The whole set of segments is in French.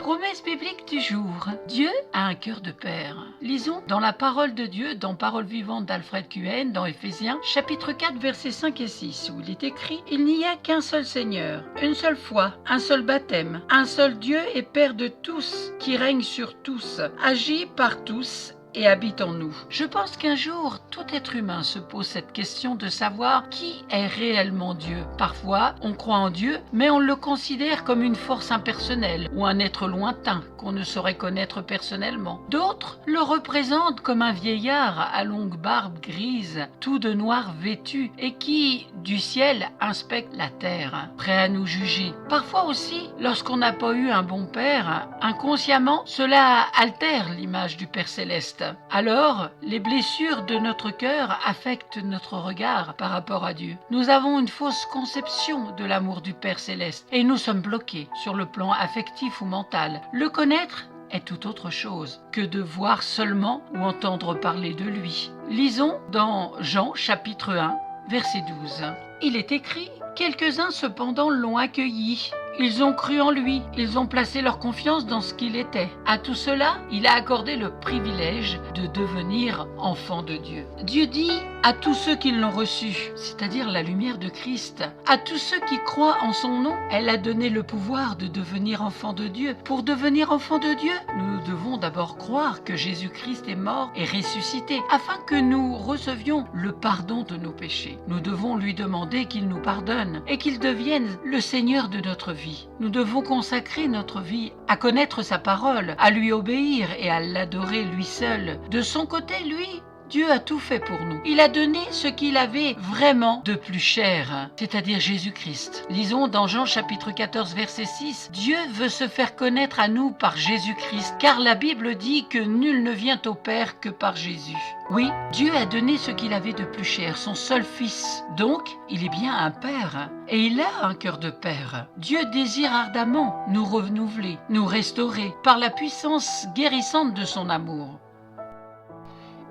Promesse biblique du jour. Dieu a un cœur de père. Lisons dans la parole de Dieu, dans Parole vivante d'Alfred Cohen, dans Éphésiens, chapitre 4, versets 5 et 6, où il est écrit « Il n'y a qu'un seul Seigneur, une seule foi, un seul baptême, un seul Dieu et Père de tous, qui règne sur tous, agit par tous, et habite en nous. » Je pense qu'un jour, tout être humain se pose cette question de savoir qui est réellement Dieu. Parfois, on croit en Dieu, mais on le considère comme une force impersonnelle ou un être lointain qu'on ne saurait connaître personnellement. D'autres le représentent comme un vieillard à longue barbe grise, tout de noir vêtu, et qui, du ciel, inspecte la terre, prêt à nous juger. Parfois aussi, lorsqu'on n'a pas eu un bon père, inconsciemment, cela altère l'image du Père céleste. Alors, les blessures de notre cœur affectent notre regard par rapport à Dieu. Nous avons une fausse conception de l'amour du Père céleste et nous sommes bloqués sur le plan affectif ou mental. Le connaître est tout autre chose que de voir seulement ou entendre parler de lui. Lisons dans Jean chapitre 1, verset 12. Il est écrit « Quelques-uns cependant l'ont accueilli. Ils ont cru en lui, ils ont placé leur confiance dans ce qu'il était. À tout cela, il a accordé le privilège de devenir enfant de Dieu. » Dieu dit à tous ceux qui l'ont reçu, c'est-à-dire la lumière de Christ, à tous ceux qui croient en son nom, elle a donné le pouvoir de devenir enfant de Dieu. Pour devenir enfant de Dieu, nous devons d'abord croire que Jésus-Christ est mort et ressuscité, afin que nous recevions le pardon de nos péchés. Nous devons lui demander qu'il nous pardonne et qu'il devienne le Seigneur de notre vie. Nous devons consacrer notre vie à connaître sa parole, à lui obéir et à l'adorer lui seul. De son côté, lui, Dieu a tout fait pour nous. Il a donné ce qu'il avait vraiment de plus cher, c'est-à-dire Jésus-Christ. Lisons dans Jean chapitre 14, verset 6. Dieu veut se faire connaître à nous par Jésus-Christ, car la Bible dit que nul ne vient au Père que par Jésus. Oui, Dieu a donné ce qu'il avait de plus cher, son seul Fils. Donc, il est bien un Père, et il a un cœur de Père. Dieu désire ardemment nous renouveler, nous restaurer, par la puissance guérissante de son amour.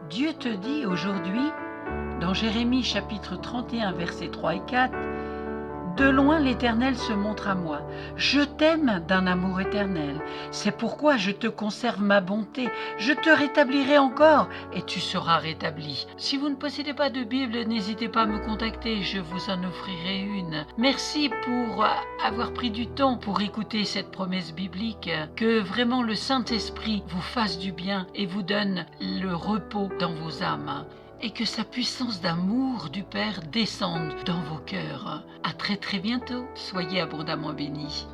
Dieu te dit aujourd'hui, dans Jérémie chapitre 31, versets 3 et 4, « De loin l'Éternel se montre à moi. Je t'aime d'un amour éternel. C'est pourquoi je te conserve ma bonté. Je te rétablirai encore et tu seras rétabli. » Si vous ne possédez pas de Bible, n'hésitez pas à me contacter. Je vous en offrirai une. Merci pour avoir pris du temps pour écouter cette promesse biblique. Que vraiment le Saint-Esprit vous fasse du bien et vous donne le repos dans vos âmes. Et que sa puissance d'amour du Père descende dans vos cœurs. À très très bientôt. Soyez abondamment bénis.